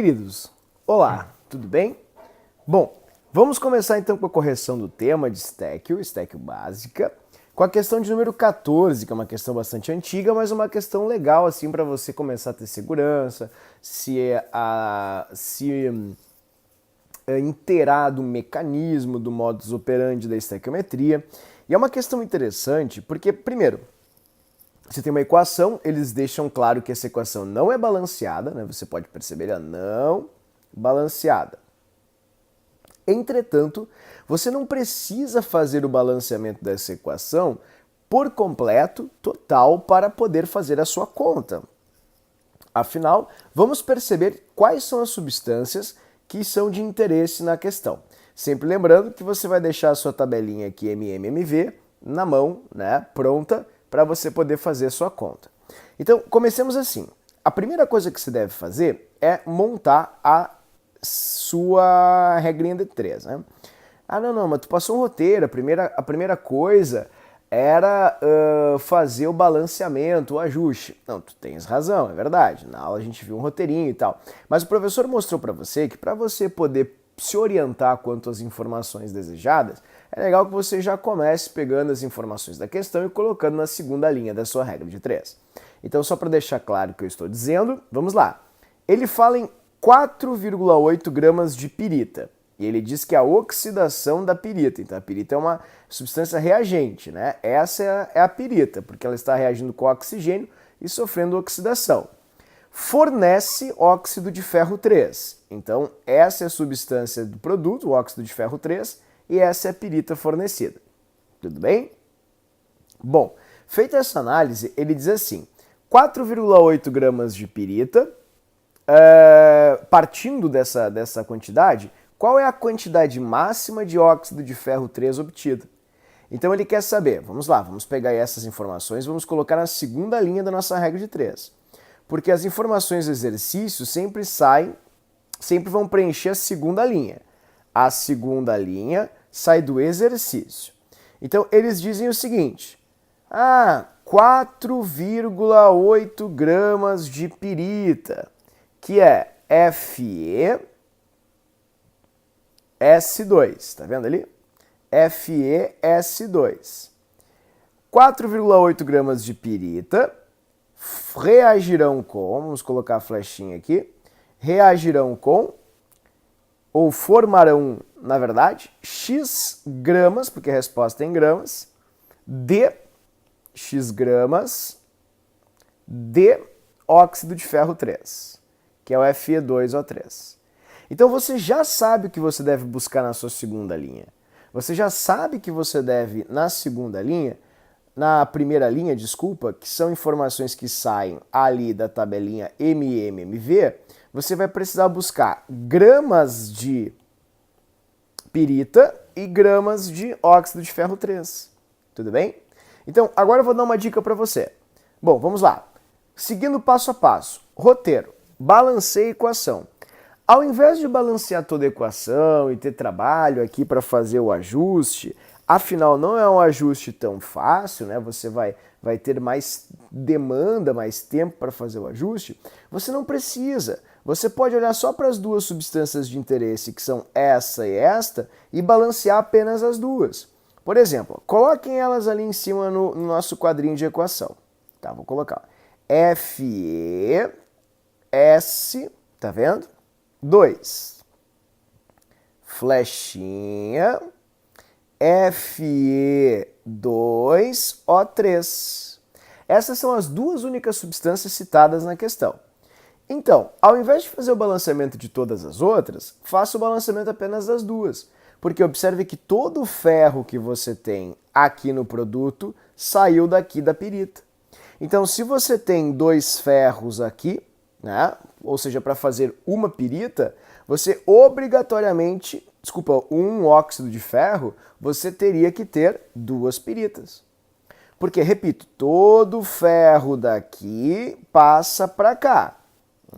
queridos! Olá, tudo bem? Bom, vamos começar então com a correção do tema de Estáquio básica, com a questão de número 14, que é uma questão bastante antiga, mas uma questão legal assim para você começar a ter segurança, inteirar do mecanismo, do modus operandi da estaquiometria. E é uma questão interessante porque, primeiro, você tem uma equação, eles deixam claro que essa equação não é balanceada, né? Você pode perceber, ela não balanceada. Entretanto, você não precisa fazer o balanceamento dessa equação por completo, total, para poder fazer a sua conta. Afinal, vamos perceber quais são as substâncias que são de interesse na questão. Sempre lembrando que você vai deixar a sua tabelinha aqui MMMV na mão, né, pronta, para você poder fazer a sua conta. Então, comecemos assim. A primeira coisa que você deve fazer é montar a sua regrinha de 3, né? Ah, não, mas tu passou um roteiro. A primeira coisa era fazer o balanceamento, o ajuste. Não, tu tens razão, é verdade. Na aula a gente viu um roteirinho e tal. Mas o professor mostrou para você que para você poder se orientar quanto às informações desejadas, é legal que você já comece pegando as informações da questão e colocando na segunda linha da sua regra de 3. Então, só para deixar claro o que eu estou dizendo, vamos lá. Ele fala em 4,8 gramas de pirita. E ele diz que a oxidação da pirita. Então, a pirita é uma substância reagente, né? Essa é a pirita, porque ela está reagindo com oxigênio e sofrendo oxidação. Fornece óxido de ferro 3. Então, essa é a substância do produto, o óxido de ferro 3, e essa é a pirita fornecida. Tudo bem? Bom, feita essa análise, ele diz assim, 4,8 gramas de pirita, partindo dessa quantidade, qual é a quantidade máxima de óxido de ferro 3 obtida? Então ele quer saber, vamos lá, vamos pegar essas informações, vamos colocar na segunda linha da nossa regra de 3. Porque as informações do exercício sempre vão preencher a segunda linha. A segunda linha sai do exercício. Então, eles dizem o seguinte, 4,8 gramas de pirita, que é FeS2, tá vendo ali? FeS2. 4,8 gramas de pirita reagirão com, vamos colocar a flechinha aqui, reagirão com, ou formarão, na verdade, X gramas, porque a resposta é em gramas, de X gramas de óxido de ferro 3, que é o Fe2O3. Então você já sabe o que você deve buscar na sua segunda linha. Você já sabe que você deve, na primeira linha, desculpa, que são informações que saem ali da tabelinha MMMV, você vai precisar buscar gramas de pirita e gramas de óxido de ferro 3. Tudo bem? Então, agora eu vou dar uma dica para você. Bom, vamos lá. Seguindo passo a passo. Roteiro. Balanceia a equação. Ao invés de balancear toda a equação e ter trabalho aqui para fazer o ajuste, afinal não é um ajuste tão fácil, né? Você vai ter mais demanda, mais tempo para fazer o ajuste. Você não precisa. Você pode olhar só para as duas substâncias de interesse, que são essa e esta, e balancear apenas as duas. Por exemplo, coloquem elas ali em cima no nosso quadrinho de equação. Tá, vou colocar. FeS, tá vendo? 2. Flechinha. Fe2O3. Essas são as duas únicas substâncias citadas na questão. Então, ao invés de fazer o balanceamento de todas as outras, faça o balanceamento apenas das duas. Porque observe que todo o ferro que você tem aqui no produto saiu daqui da pirita. Então, se você tem 2 ferros aqui, né, ou seja, para fazer uma pirita, você obrigatoriamente, um óxido de ferro, você teria que ter 2 piritas. Porque, repito, todo o ferro daqui passa para cá,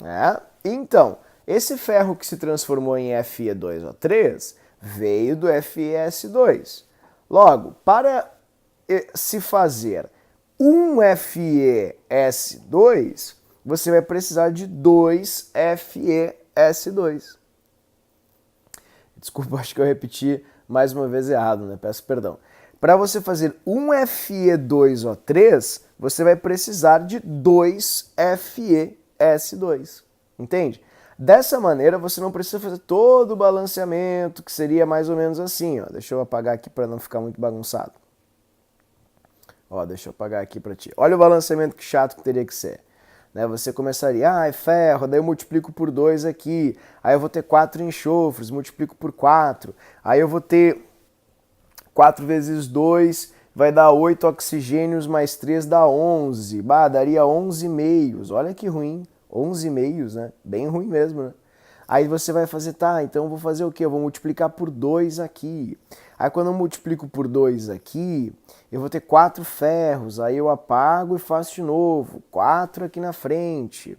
né? Então, esse ferro que se transformou em Fe2O3 veio do FeS2. Logo, para se fazer um FeS2, você vai precisar de 2 S2. Desculpa, acho que eu repeti mais uma vez errado, né? Peço perdão. Para você fazer um Fe2O3, você vai precisar de 2 FeS2. Entende? Dessa maneira, você não precisa fazer todo o balanceamento, que seria mais ou menos assim. Ó. Deixa eu apagar aqui para não ficar muito bagunçado. Ó, deixa eu apagar aqui para ti. Olha o balanceamento que chato que teria que ser. Né? Você começaria, é ferro, daí eu multiplico por 2 aqui, aí eu vou ter 4 enxofres, multiplico por 4, aí eu vou ter 4 vezes 2, vai dar 8 oxigênios, mais 3 dá 11, bah, daria 11 meios, olha que ruim, 11 meios, né? Bem ruim mesmo, né? Aí você vai fazer, tá, então eu vou fazer o quê? Eu vou multiplicar por 2 aqui. Aí quando eu multiplico por 2 aqui, eu vou ter 4 ferros, aí eu apago e faço de novo, 4 aqui na frente.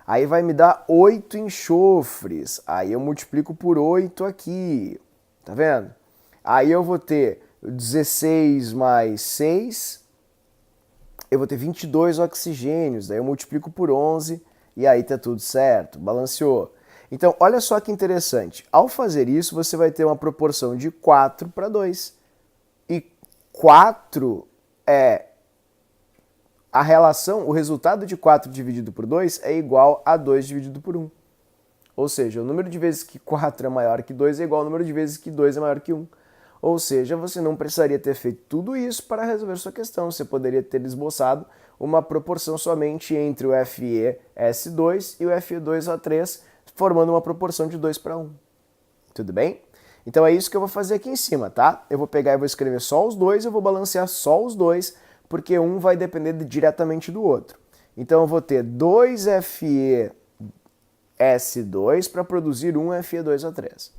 Aí vai me dar 8 enxofres, aí eu multiplico por 8 aqui, tá vendo? Aí eu vou ter 16 mais 6, eu vou ter 22 oxigênios, daí eu multiplico por 11 e aí tá tudo certo, balanceou. Então, olha só que interessante. Ao fazer isso, você vai ter uma proporção de 4 para 2. E 4 é a relação, o resultado de 4 dividido por 2 é igual a 2 dividido por 1. Ou seja, o número de vezes que 4 é maior que 2 é igual ao número de vezes que 2 é maior que 1. Ou seja, você não precisaria ter feito tudo isso para resolver sua questão. Você poderia ter esboçado uma proporção somente entre o FeS2 e o Fe2O3, formando uma proporção de 2 para 1. Tudo bem? Então é isso que eu vou fazer aqui em cima, tá? Eu vou pegar e vou escrever só os dois, eu vou balancear só os dois, porque um vai depender diretamente do outro. Então eu vou ter 2 FeS2 para produzir um Fe2O3.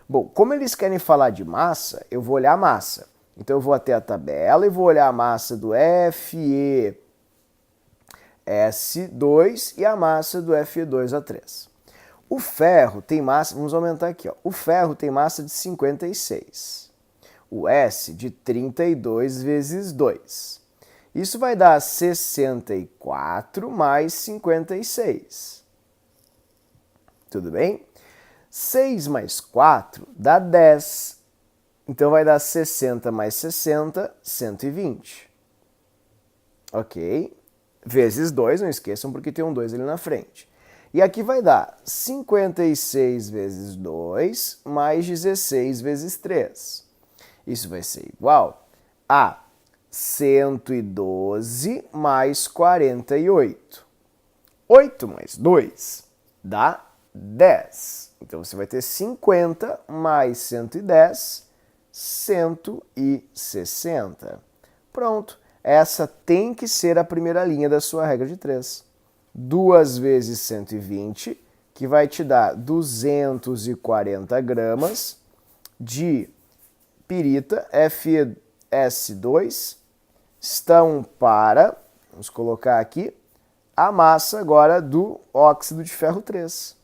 Bom, como eles querem falar de massa, eu vou olhar a massa. Então eu vou até a tabela e vou olhar a massa do FeS2 e a massa do Fe2O3. O ferro tem massa, vamos aumentar aqui, ó. O ferro tem massa de 56. O S de 32 vezes 2. Isso vai dar 64 mais 56. Tudo bem? 6 mais 4 dá 10. Então vai dar 60 mais 60, 120. Ok? Vezes 2, não esqueçam porque tem um 2 ali na frente. E aqui vai dar 56 vezes 2 mais 16 vezes 3. Isso vai ser igual a 112 mais 48. 8 mais 2 dá 10. Então você vai ter 50 mais 110, 160. Pronto. Essa tem que ser a primeira linha da sua regra de 3. 2 vezes 120, que vai te dar 240 gramas de pirita FeS2 estão para, vamos colocar aqui, a massa agora do óxido de ferro 3,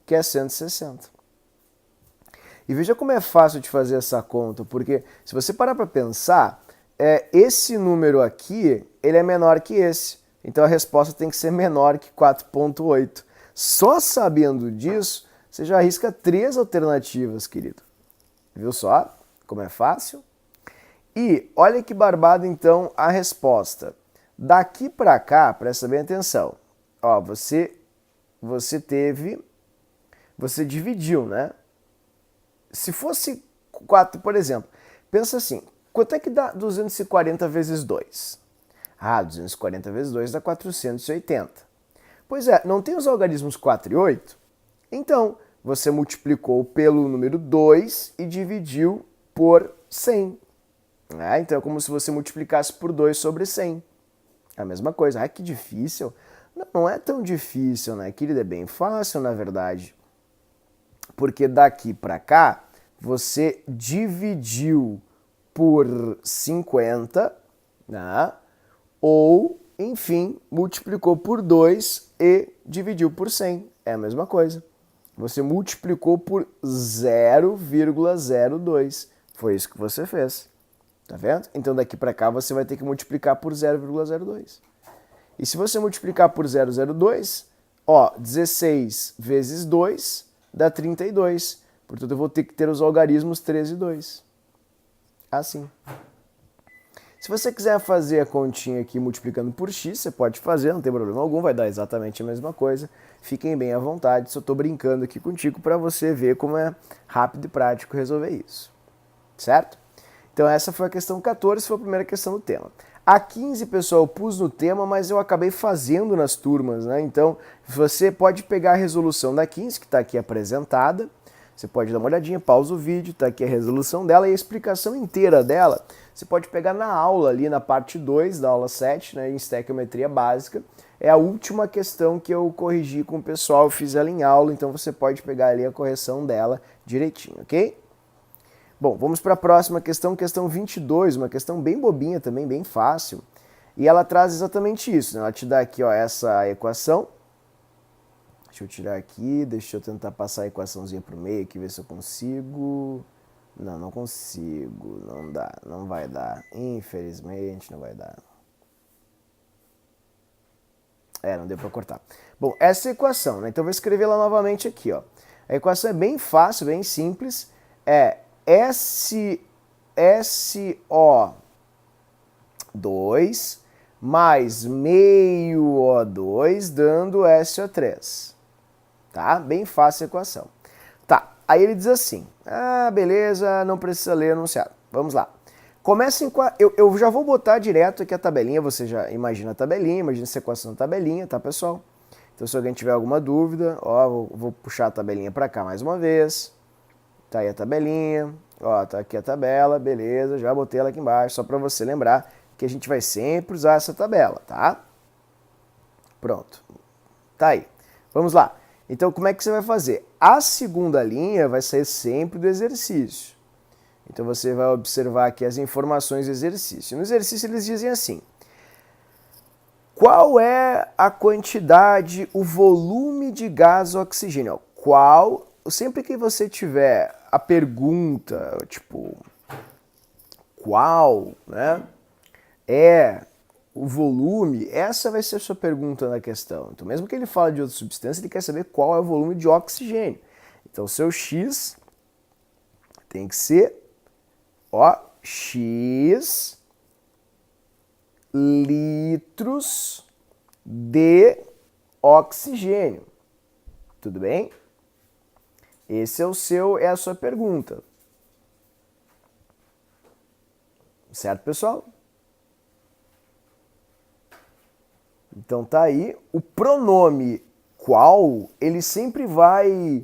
que é 160. E veja como é fácil de fazer essa conta, porque se você parar para pensar, esse número aqui ele é menor que esse. Então a resposta tem que ser menor que 4,8. Só sabendo disso, você já arrisca 3 alternativas, querido. Viu só como é fácil? E olha que barbado então a resposta. Daqui para cá, presta bem atenção. Ó, você dividiu, né? Se fosse 4, por exemplo, pensa assim, quanto é que dá 240 vezes 2? 240 vezes 2 dá 480. Pois é, não tem os algarismos 4 e 8? Então, você multiplicou pelo número 2 e dividiu por 100. Então é como se você multiplicasse por 2 sobre 100. É a mesma coisa. Que difícil. Não é tão difícil, né, querida? É bem fácil, na verdade. Porque daqui para cá, você dividiu por 50, né? Ou, enfim, multiplicou por 2 e dividiu por 100. É a mesma coisa. Você multiplicou por 0,02. Foi isso que você fez. Tá vendo? Então daqui para cá você vai ter que multiplicar por 0,02. E se você multiplicar por 0,02, ó, 16 vezes 2 dá 32. Portanto, eu vou ter que ter os algarismos 3 e 2. Assim. Se você quiser fazer a continha aqui multiplicando por x, você pode fazer, não tem problema algum, vai dar exatamente a mesma coisa. Fiquem bem à vontade, só estou brincando aqui contigo para você ver como é rápido e prático resolver isso. Certo? Então essa foi a questão 14, foi a primeira questão do tema. A 15, pessoal, eu pus no tema, mas eu acabei fazendo nas turmas, né? Então você pode pegar a resolução da 15, que está aqui apresentada. Você pode dar uma olhadinha, pausa o vídeo, tá aqui a resolução dela e a explicação inteira dela. Você pode pegar na aula ali, na parte 2 da aula 7, né, em estequiometria básica. É a última questão que eu corrigi com o pessoal, eu fiz ela em aula, então você pode pegar ali a correção dela direitinho, ok? Bom, vamos para a próxima questão, questão 22, uma questão bem bobinha também, bem fácil. E ela traz exatamente isso, né? Ela te dá aqui ó, essa equação. Deixa eu tirar aqui, deixa eu tentar passar a equaçãozinha para o meio aqui, ver se eu consigo. Não, não consigo, não dá, não vai dar, infelizmente não vai dar. Não deu para cortar. Bom, essa é a equação, né? Então eu vou escrever ela novamente aqui, ó. A equação é bem fácil, bem simples, é SO2 mais meio O2 dando SO3. Tá? Bem fácil a equação. Tá, aí ele diz assim, beleza, não precisa ler o enunciado. Vamos lá. Comecem com a... Eu já vou botar direto aqui a tabelinha, você já imagina a tabelinha, imagina essa equação da tabelinha, tá, pessoal? Então, se alguém tiver alguma dúvida, ó, vou puxar a tabelinha para cá mais uma vez. Tá aí a tabelinha, ó, tá aqui a tabela, beleza, já botei ela aqui embaixo, só para você lembrar que a gente vai sempre usar essa tabela, tá? Pronto. Tá aí. Vamos lá. Então, como é que você vai fazer? A segunda linha vai sair sempre do exercício. Então, você vai observar aqui as informações do exercício. No exercício, eles dizem assim, qual é a quantidade, o volume de gás oxigênio? Qual, sempre que você tiver a pergunta, tipo, qual, né, é o volume, essa vai ser a sua pergunta na questão. Então, mesmo que ele fale de outra substância, ele quer saber qual é o volume de oxigênio. Então, seu X tem que ser, ó, X litros de oxigênio. Tudo bem? Esse é a sua pergunta. Certo, pessoal? Então tá aí, o pronome qual, ele sempre vai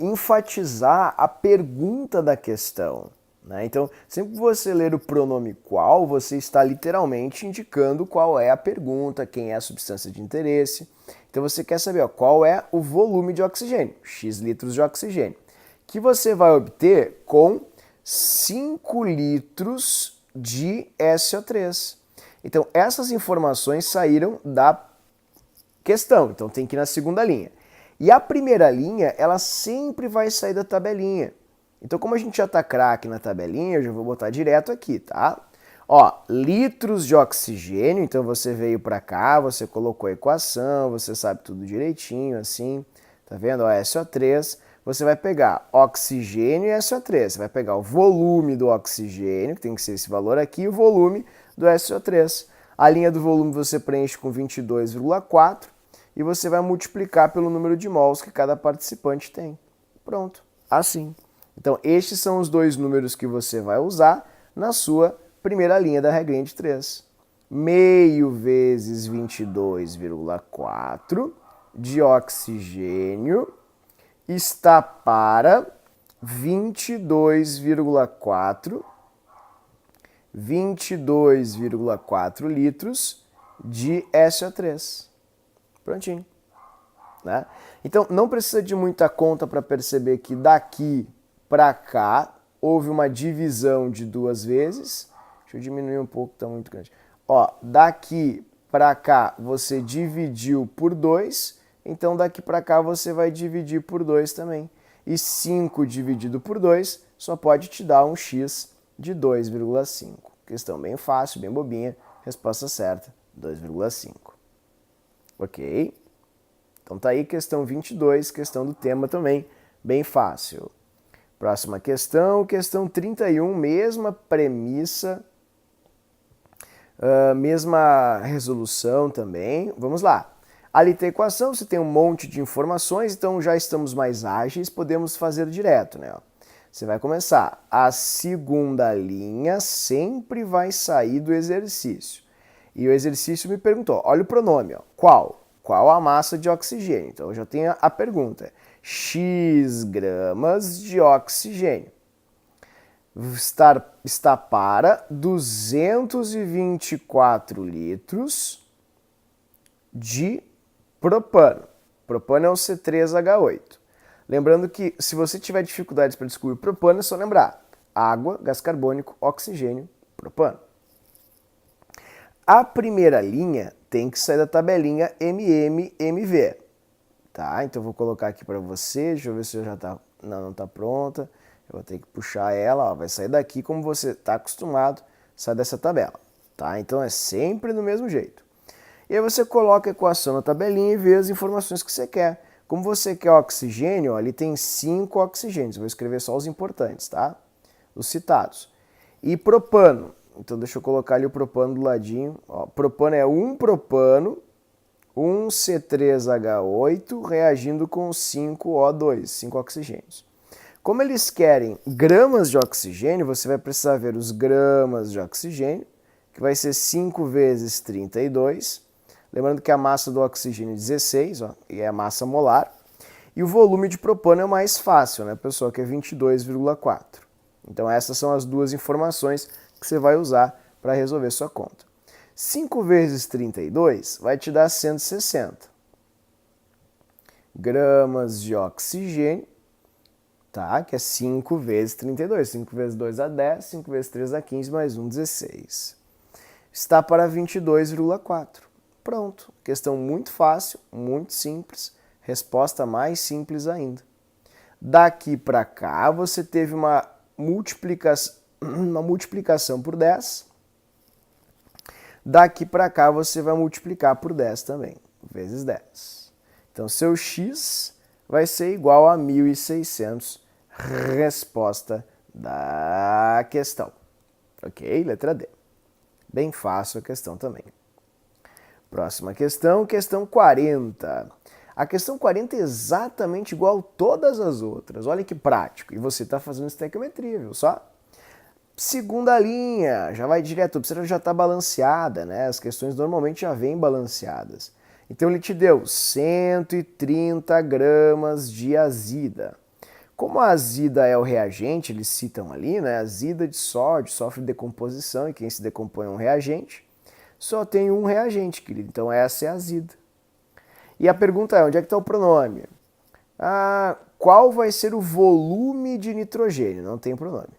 enfatizar a pergunta da questão, né? Então, sempre que você ler o pronome qual, você está literalmente indicando qual é a pergunta, quem é a substância de interesse. Então você quer saber, ó, qual é o volume de oxigênio, X litros de oxigênio, que você vai obter com 5 litros de SO3. Então, essas informações saíram da questão, então tem que ir na segunda linha. E a primeira linha, ela sempre vai sair da tabelinha. Então, como a gente já está craque na tabelinha, eu já vou botar direto aqui, tá? Ó, litros de oxigênio, então você veio para cá, você colocou a equação, você sabe tudo direitinho, assim, tá vendo? Ó, SO3, você vai pegar oxigênio e SO3, você vai pegar o volume do oxigênio, que tem que ser esse valor aqui, e o volume do SO3. A linha do volume você preenche com 22,4 e você vai multiplicar pelo número de mols que cada participante tem. Pronto, assim. Então, estes são os dois números que você vai usar na sua primeira linha da regrinha de 3. Meio vezes 22,4 de oxigênio está para 22,4 litros de SO3. Prontinho. Né? Então, não precisa de muita conta para perceber que daqui para cá houve uma divisão de 2 vezes. Deixa eu diminuir um pouco, está muito grande. Ó, daqui para cá você dividiu por 2, então daqui para cá você vai dividir por 2 também. E 5 dividido por 2 só pode te dar um x de 2,5. Questão bem fácil, bem bobinha. Resposta certa, 2,5. Ok? Então tá aí questão 22, questão do tema também, bem fácil. Próxima questão, questão 31, mesma premissa, mesma resolução também. Vamos lá. Ali tem a equação, você tem um monte de informações, então já estamos mais ágeis, podemos fazer direto, né? Você vai começar. A segunda linha sempre vai sair do exercício. E o exercício me perguntou, olha o pronome, ó, qual? Qual a massa de oxigênio? Então eu já tenho a pergunta. X gramas de oxigênio está para 224 litros de propano. Propano é o C3H8. Lembrando que se você tiver dificuldades para descobrir propano, é só lembrar água, gás carbônico, oxigênio, propano. A primeira linha tem que sair da tabelinha MV. Tá? Então eu vou colocar aqui para você, deixa eu ver se já está... Não está pronta. Eu vou ter que puxar ela, ó, vai sair daqui como você está acostumado, sai dessa tabela. Tá? Então é sempre do mesmo jeito. E aí você coloca a equação na tabelinha e vê as informações que você quer. Como você quer oxigênio, ó, ali tem 5 oxigênios. Eu vou escrever só os importantes, tá? Os citados. E propano. Então deixa eu colocar ali o propano do ladinho. Ó, propano é um propano, um C3H8 reagindo com 5O2, 5 oxigênios. Como eles querem gramas de oxigênio, você vai precisar ver os gramas de oxigênio, que vai ser 5 vezes 32. Lembrando que a massa do oxigênio é 16, ó, e é a massa molar. E o volume de propano é o mais fácil, né, pessoal, que é 22,4. Então essas são as duas informações que você vai usar para resolver sua conta. 5 vezes 32 vai te dar 160 gramas de oxigênio, tá? Que é 5 vezes 32. 5 vezes 2 dá 10, 5 vezes 3 dá 15, mais 1, 16. Está para 22,4. Pronto. Questão muito fácil, muito simples. Resposta mais simples ainda. Daqui para cá, você teve uma multiplicação por 10. Daqui para cá, você vai multiplicar por 10 também, vezes 10. Então, seu x vai ser igual a 1.600. Resposta da questão. Ok? Letra D. Bem fácil a questão também. Próxima questão, questão 40. A questão 40 é exatamente igual a todas as outras. Olha que prático. E você está fazendo estequiometria, viu só? Segunda linha, já vai direto, a observa já está balanceada, né? As questões normalmente já vêm balanceadas. Então ele te deu 130 gramas de azida. Como a azida é o reagente, eles citam ali, né? Azida de sódio sofre decomposição e quem se decompõe é um reagente. Só tem um reagente, querido. Então essa é a azida. E a pergunta é, onde é que está o pronome? Qual vai ser o volume de nitrogênio? Não tem pronome.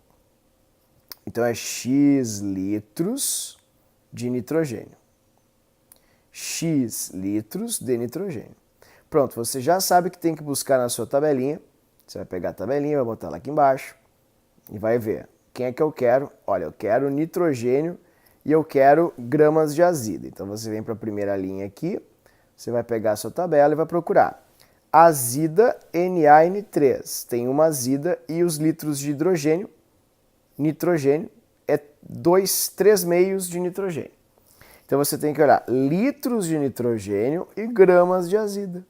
Então é X litros de nitrogênio. X litros de nitrogênio. Pronto, você já sabe que tem que buscar na sua tabelinha. Você vai pegar a tabelinha, vai botar lá aqui embaixo e vai ver quem é que eu quero. Olha, eu quero nitrogênio e eu quero gramas de azida. Então você vem para a primeira linha aqui, você vai pegar a sua tabela e vai procurar. Azida NaN3. Tem uma azida e os litros de hidrogênio, nitrogênio, é 3 meios de nitrogênio. Então você tem que olhar litros de nitrogênio e gramas de azida.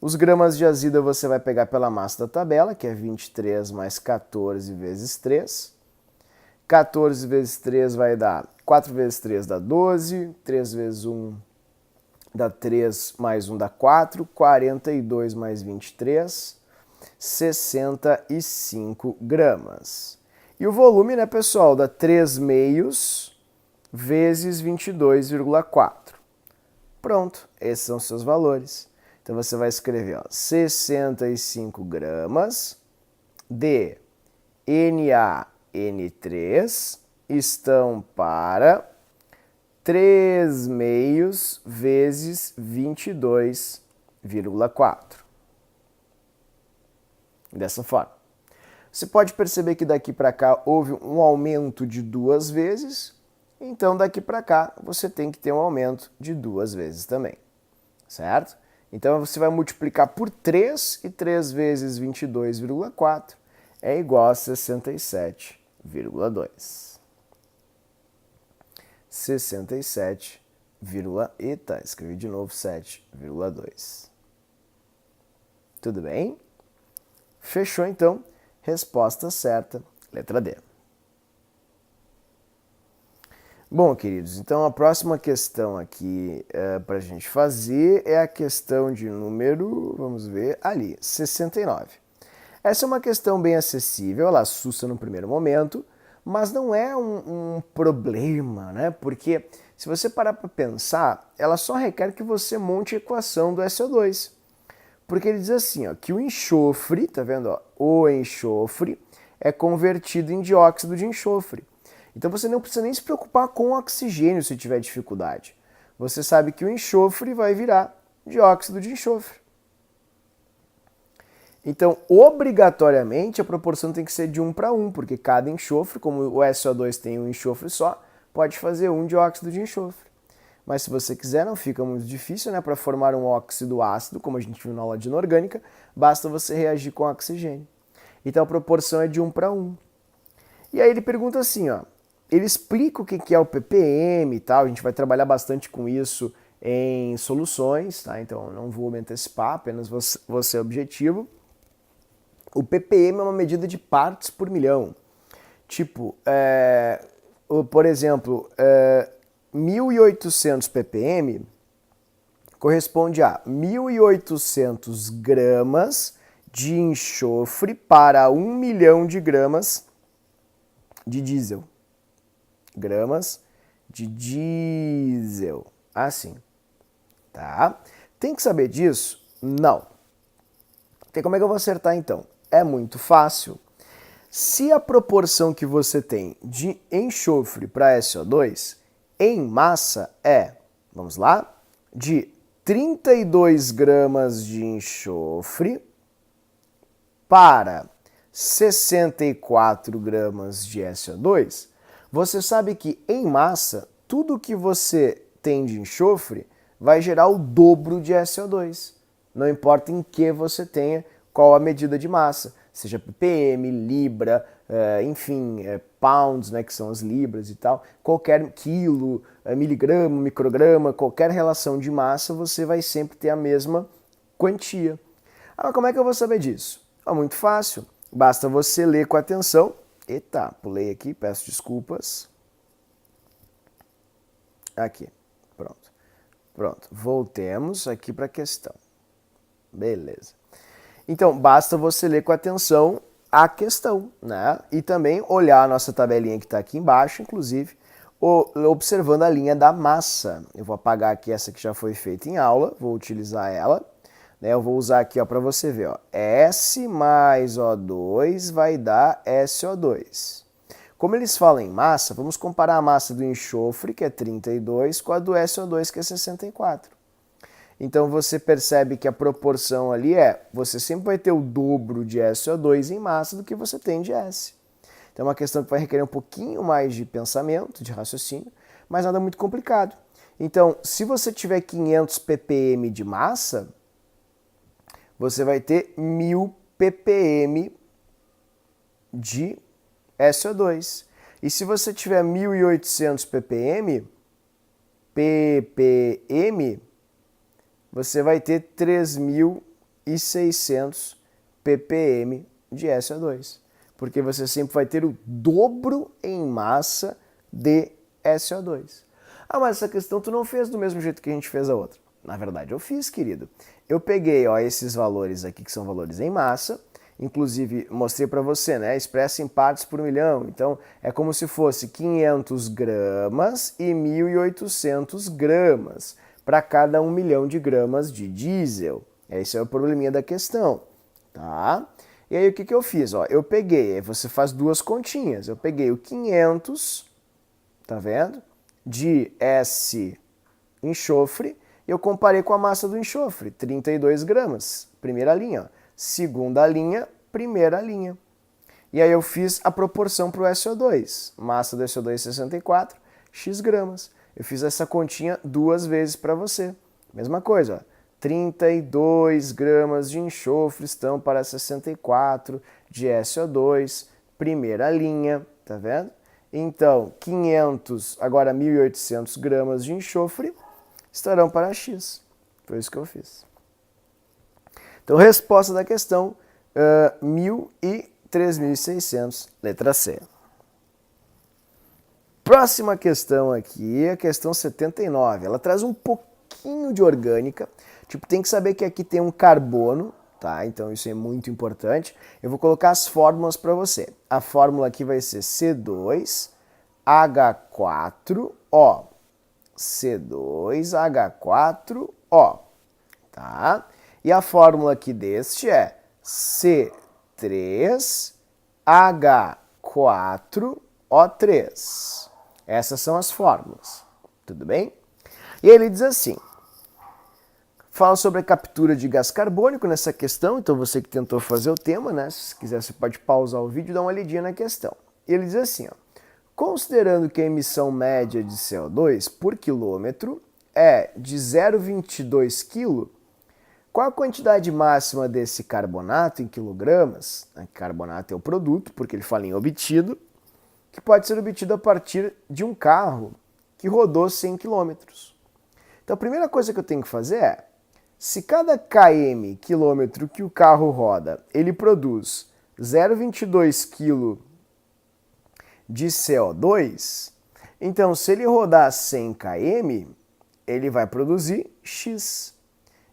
Os gramas de azida você vai pegar pela massa da tabela, que é 23 mais 14 vezes 3. 14 vezes 3 vai dar 4 vezes 3 dá 12, 3 vezes 1 dá 3, mais 1 dá 4, 42 mais 23, 65 gramas. E o volume, né, pessoal, dá 3 meios vezes 22,4. Pronto, esses são os seus valores. Então você vai escrever, ó, 65 gramas de NaN3 estão para 3 meios vezes 22,4. Dessa forma. Você pode perceber que daqui para cá houve um aumento de 2 vezes, então daqui para cá você tem que ter um aumento de 2 vezes também, certo? Então você vai multiplicar por 3 e 3 vezes 22,4 é igual a 67,2. 67, eita, escrevi de novo 7,2. Tudo bem? Fechou então? Resposta certa, letra D. Bom, queridos, então a próxima questão aqui para a gente fazer é a questão de número, vamos ver, ali, 69. Essa é uma questão bem acessível, ela assusta no primeiro momento, mas não é um problema, né? Porque se você parar para pensar, ela só requer que você monte a equação do SO2. Porque ele diz assim, ó, que o enxofre, tá vendo? Ó, o enxofre é convertido em dióxido de enxofre. Então você não precisa nem se preocupar com o oxigênio se tiver dificuldade. Você sabe que o enxofre vai virar dióxido de enxofre. Então, obrigatoriamente, a proporção tem que ser de 1 para 1, porque cada enxofre, como o SO2 tem um enxofre só, pode fazer um dióxido de enxofre. Mas se você quiser, não fica muito difícil, né? Para formar um óxido ácido, como a gente viu na aula de inorgânica, basta você reagir com oxigênio. Então a proporção é de 1 para 1. E aí ele pergunta assim, ó, ele explica o que é o ppm e tal, a gente vai trabalhar bastante com isso em soluções, tá? Então não vou me antecipar, apenas vou ser objetivo. O ppm é uma medida de partes por milhão. Tipo, por exemplo, 1.800 ppm corresponde a 1.800 gramas de enxofre para 1 milhão de gramas de diesel. Gramas de diesel. Assim. Tá? Tem que saber disso? Não. Tem como é que eu vou acertar então? É muito fácil. Se a proporção que você tem de enxofre para SO2 em massa é, vamos lá, de 32 gramas de enxofre para 64 gramas de SO2, você sabe que em massa, tudo que você tem de enxofre vai gerar o dobro de SO2. Não importa em que você tenha, qual a medida de massa, seja ppm, libra, enfim, pounds, né, que são as libras e tal, qualquer quilo, miligrama, micrograma, qualquer relação de massa, você vai sempre ter a mesma quantia. Ah, mas como é que eu vou saber disso? É muito fácil, basta você ler com atenção. Eita, pulei aqui, peço desculpas. Aqui, pronto. Pronto, voltemos aqui para a questão. Beleza. Então, basta você ler com atenção a questão, né? E também olhar a nossa tabelinha que está aqui embaixo, inclusive, observando a linha da massa. Eu vou apagar aqui essa que já foi feita em aula, vou utilizar ela. Né? Eu vou usar aqui para você ver. Ó. S mais O2 vai dar SO2. Como eles falam em massa, vamos comparar a massa do enxofre, que é 32, com a do SO2, que é 64. Então você percebe que a proporção ali você sempre vai ter o dobro de SO2 em massa do que você tem de S. Então é uma questão que vai requerer um pouquinho mais de pensamento, de raciocínio, mas nada muito complicado. Então, se você tiver 500 ppm de massa, você vai ter 1000 ppm de SO2. E se você tiver 1800 ppm, você vai ter 3.600 ppm de SO2. Porque você sempre vai ter o dobro em massa de SO2. Ah, mas essa questão tu não fez do mesmo jeito que a gente fez a outra. Na verdade, eu fiz, querido. Eu peguei esses valores aqui, que são valores em massa, inclusive mostrei para você, né? Expressa em partes por milhão. Então, é como se fosse 500 gramas e 1.800 gramas para cada 1 milhão de gramas de diesel. Esse é o probleminha da questão, tá? E aí, o que eu fiz? Ó, eu peguei, aí você faz duas continhas. Eu peguei o 500, tá vendo? De S enxofre, e eu comparei com a massa do enxofre, 32 gramas. Primeira linha, ó. Segunda linha, primeira linha. E aí eu fiz a proporção para o SO2. Massa do SO2 64, x gramas. Eu fiz essa continha duas vezes para você. Mesma coisa, ó. 32 gramas de enxofre estão para 64 de SO2, primeira linha, tá vendo? Então, 500, agora 1.800 gramas de enxofre estarão para X. Foi isso que eu fiz. Então, resposta da questão, 1.000 e 3.600, letra C. Próxima questão aqui, a questão 79. Ela traz um pouquinho de orgânica. Tipo, tem que saber que aqui tem um carbono, tá? Então isso é muito importante. Eu vou colocar as fórmulas para você. A fórmula aqui vai ser C2H4O. C2H4O, tá? E a fórmula aqui deste é C3H4O3. Essas são as fórmulas, tudo bem? E ele diz assim, fala sobre a captura de gás carbônico nessa questão, então você que tentou fazer o tema, né? Se quiser você pode pausar o vídeo e dar uma olhadinha na questão. Ele diz assim, ó, considerando que a emissão média de CO2 por quilômetro é de 0,22 kg, qual a quantidade máxima desse carbonato em quilogramas? Carbonato é o produto, porque ele fala em obtido, que pode ser obtido a partir de um carro que rodou 100 km. Então a primeira coisa que eu tenho que fazer é, se cada km, quilômetro que o carro roda, ele produz 0,22 kg de CO2, então se ele rodar 100 km, ele vai produzir X.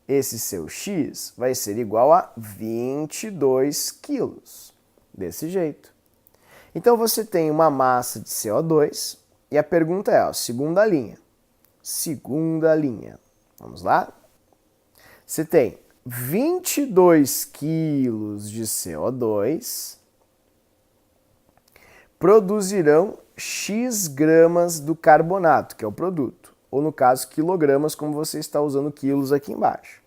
Esse seu X vai ser igual a 22 quilos, desse jeito. Então você tem uma massa de CO2 e a pergunta é, ó, segunda linha. Segunda linha. Vamos lá? Você tem 22 quilos de CO2 produzirão X gramas do carbonato, que é o produto. Ou no caso, quilogramas, como você está usando quilos aqui embaixo.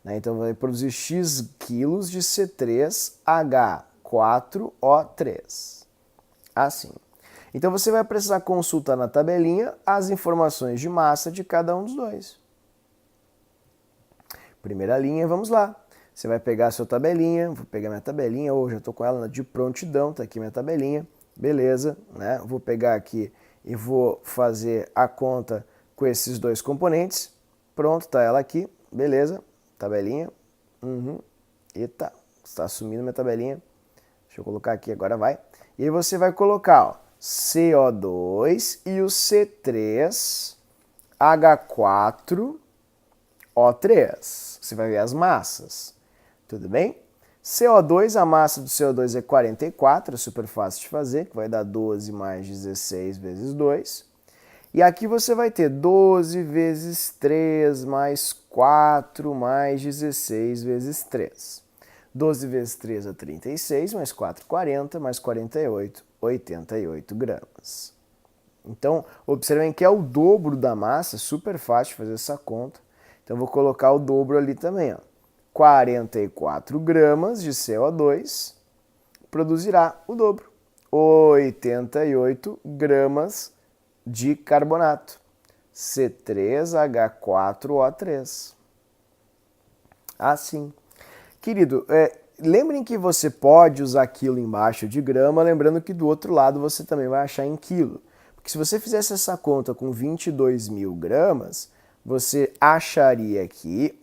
Então vai produzir X quilos de C3H4O3. Assim. Então você vai precisar consultar na tabelinha as informações de massa de cada um dos dois. Primeira linha, vamos lá. Você vai pegar a sua tabelinha, vou pegar minha tabelinha, ou já estou com ela de prontidão, tá aqui minha tabelinha, beleza, né? Vou pegar aqui e vou fazer a conta com esses dois componentes. Pronto, tá ela aqui, beleza, tabelinha. Eita, está sumindo minha tabelinha. Deixa eu colocar aqui, agora vai. E aí você vai colocar, ó, CO2 e o C3H4O3. Você vai ver as massas, tudo bem? CO2, a massa do CO2 é 44, é super fácil de fazer, que vai dar 12 mais 16 vezes 2. E aqui você vai ter 12 vezes 3 mais 4 mais 16 vezes 3. 12 vezes 3 é 36, mais 4, 40, mais 48, 88 gramas. Então, observem que é o dobro da massa, super fácil de fazer essa conta. Então, vou colocar o dobro ali também, ó. 44 gramas de CO2 produzirá o dobro, 88 gramas de carbonato, C3H4O3. Assim. Querido, lembrem que você pode usar quilo embaixo de grama, lembrando que do outro lado você também vai achar em quilo. Porque se você fizesse essa conta com 22.000 gramas, você acharia aqui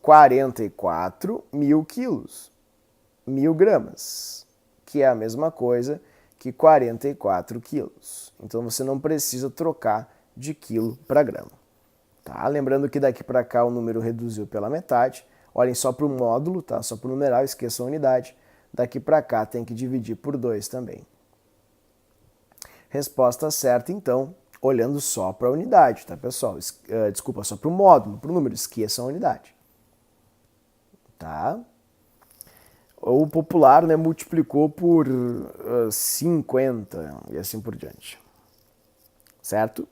44 mil quilos, 1.000 gramas, que é a mesma coisa que 44 quilos. Então você não precisa trocar de quilo para grama. Tá? Lembrando que daqui para cá o número reduziu pela metade. Olhem só para o módulo, tá? Só para o numeral, esqueçam a unidade. Daqui para cá tem que dividir por 2 também. Resposta certa, então, olhando só para a unidade, tá, pessoal? Desculpa, só para o módulo, para o número, esqueçam a unidade. Tá? O popular, né, multiplicou por 50 e assim por diante. Certo?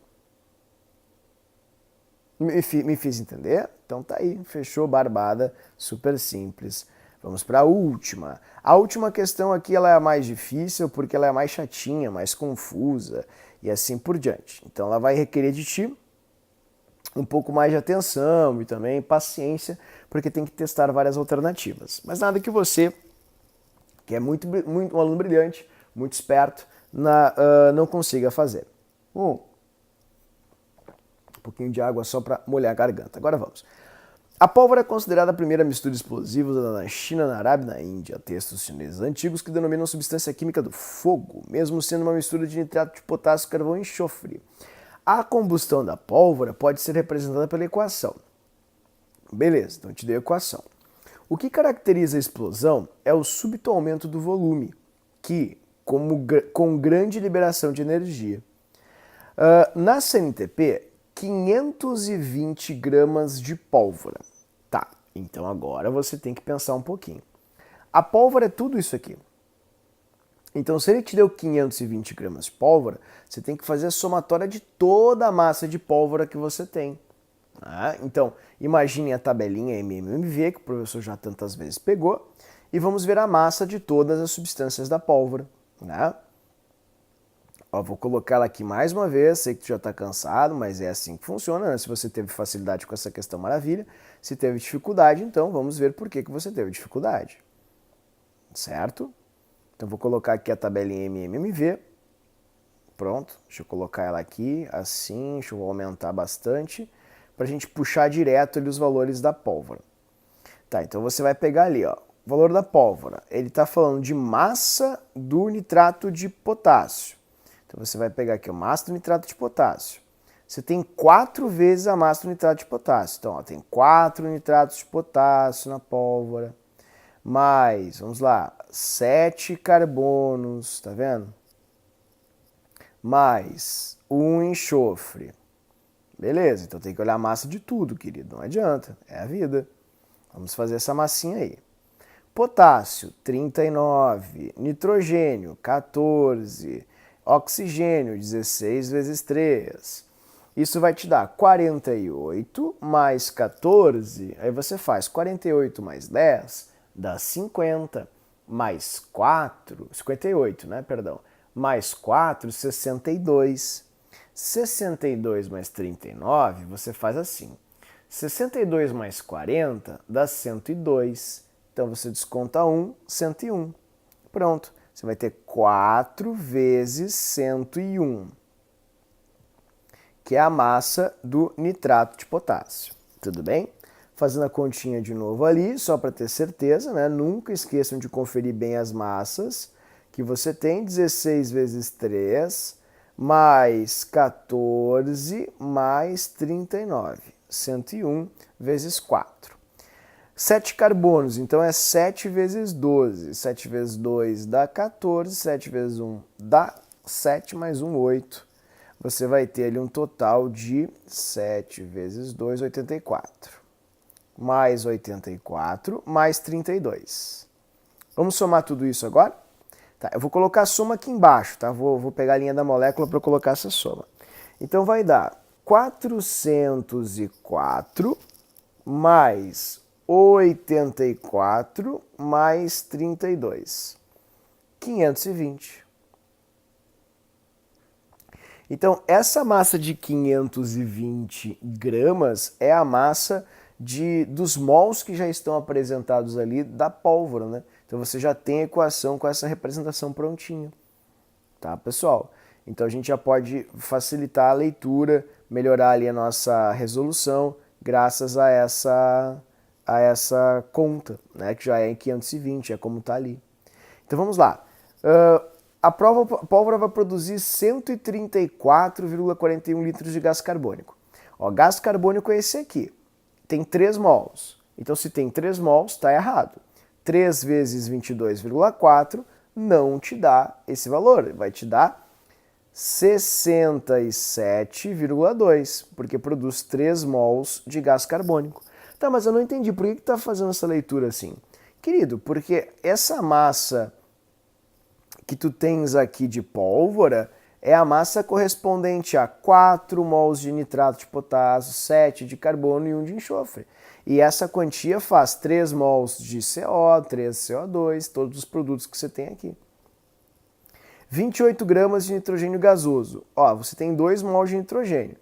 Me fiz entender? Então tá aí, fechou, barbada, super simples. Vamos para a última. A última questão aqui ela é a mais difícil porque ela é mais chatinha, mais confusa e assim por diante. Então ela vai requerer de ti um pouco mais de atenção e também paciência, porque tem que testar várias alternativas. Mas nada que você, que é muito um aluno brilhante, muito esperto, não consiga fazer. Um pouquinho de água só para molhar a garganta. Agora vamos. A pólvora é considerada a primeira mistura de explosivos na China, na Arábia e na Índia. Textos chineses antigos que denominam a substância química do fogo, mesmo sendo uma mistura de nitrato de potássio, carvão e enxofre. A combustão da pólvora pode ser representada pela equação. Beleza, então eu te dei a equação. O que caracteriza a explosão é o súbito aumento do volume, que, com grande liberação de energia. Na CNTP, 520 gramas de pólvora. Tá, então agora você tem que pensar um pouquinho. A pólvora é tudo isso aqui. Então, se ele te deu 520 gramas de pólvora, você tem que fazer a somatória de toda a massa de pólvora que você tem. Então, imagine a tabelinha MMMV, que o professor já tantas vezes pegou, e vamos ver a massa de todas as substâncias da pólvora. Vou colocar ela aqui mais uma vez, sei que tu já está cansado, mas é assim que funciona, né? Se você teve facilidade com essa questão, maravilha. Se teve dificuldade, então vamos ver por que você teve dificuldade. Certo? Então vou colocar aqui a tabelinha MMMV. Pronto, deixa eu colocar ela aqui, assim, deixa eu aumentar bastante, para a gente puxar direto ali os valores da pólvora. Tá, então você vai pegar ali, ó, o valor da pólvora. Ele está falando de massa do nitrato de potássio. Então você vai pegar aqui a massa do nitrato de potássio. Você tem 4 vezes a massa do nitrato de potássio. Então, ó, tem 4 nitratos de potássio na pólvora. Mais, vamos lá, 7 carbonos, tá vendo? Mais 1 enxofre. Beleza, então tem que olhar a massa de tudo, querido. Não adianta, é a vida. Vamos fazer essa massinha aí. Potássio, 39. Nitrogênio, 14. Oxigênio, 16 vezes 3. Isso vai te dar 48 mais 14. Aí você faz 48 mais 10, dá 50. Mais 4, 58, né? Perdão. Mais 4, 62. 62 mais 39, você faz assim. 62 mais 40 dá 102. Então você desconta 1, 101. Pronto. Você vai ter 4 vezes 101, que é a massa do nitrato de potássio. Tudo bem? Fazendo a continha de novo ali, só para ter certeza, né? Nunca esqueçam de conferir bem as massas que você tem. 16 vezes 3, mais 14, mais 39. 101 vezes 4. 7 carbonos, então é 7 vezes 12. 7 vezes 2 dá 14, 7 vezes 1 dá 7, mais 1, 8. Você vai ter ali um total de 7 vezes 2, 84. Mais 84, mais 32. Vamos somar tudo isso agora? Tá, eu vou colocar a soma aqui embaixo, tá? Vou pegar a linha da molécula para colocar essa soma. Então vai dar 404 mais 84 mais 32. 520. Então, essa massa de 520 gramas é a massa dos mols que já estão apresentados ali da pólvora, né? Então você já tem a equação com essa representação prontinha. Tá, pessoal? Então a gente já pode facilitar a leitura, melhorar ali a nossa resolução, graças a essa conta, né, que já é em 520, é como está ali. Então vamos lá. A pólvora vai produzir 134,41 litros de gás carbônico. Ó, gás carbônico é esse aqui. Tem 3 mols. Então se tem 3 mols, está errado. 3 vezes 22,4 não te dá esse valor. Vai te dar 67,2, porque produz 3 mols de gás carbônico. Tá, mas eu não entendi, por que está fazendo essa leitura assim? Querido, porque essa massa que tu tens aqui de pólvora é a massa correspondente a 4 mols de nitrato de potássio, 7 de carbono e 1 de enxofre. E essa quantia faz 3 mols de CO, 3 CO2, todos os produtos que você tem aqui. 28 gramas de nitrogênio gasoso. Ó, você tem 2 mols de nitrogênio.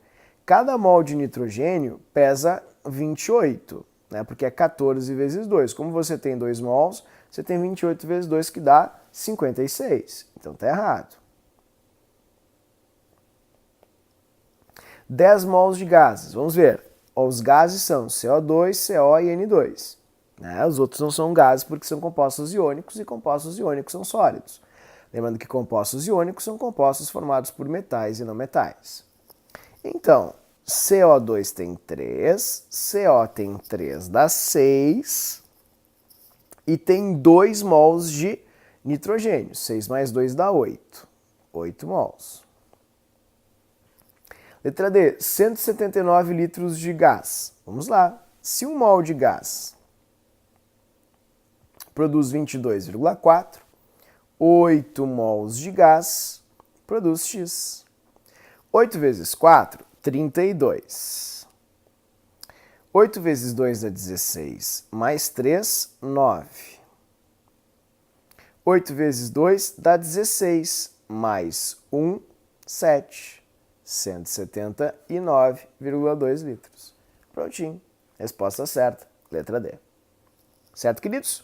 cada mol de nitrogênio pesa 28, né? Porque é 14 vezes 2. Como você tem 2 mols, você tem 28 vezes 2, que dá 56. Então tá errado. 10 mols de gases. Vamos ver. Os gases são CO2, CO e N2. Né? Os outros não são gases porque são compostos iônicos, e compostos iônicos são sólidos. Lembrando que compostos iônicos são compostos formados por metais e não metais. Então, CO2 tem 3, CO tem 3, dá 6, e tem 2 mols de nitrogênio. 6 mais 2 dá 8. 8 mols. Letra D, 179 litros de gás. Vamos lá. Se 1 mol de gás produz 22,4, 8 mols de gás produz X. 8 vezes 4, 32. 8 vezes 2 dá 16, mais 3, 9. 8 vezes 2 dá 16, mais 1, 7. 179,2 litros. Prontinho. Resposta certa. Letra D. Certo, queridos?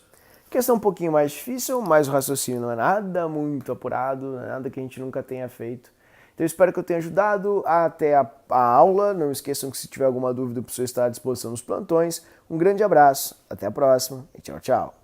Questão um pouquinho mais difícil, mas o raciocínio não é nada muito apurado, não é nada que a gente nunca tenha feito. Então eu espero que eu tenha ajudado até a aula. Não esqueçam que se tiver alguma dúvida, o professor está à disposição nos plantões. Um grande abraço, até a próxima e tchau, tchau.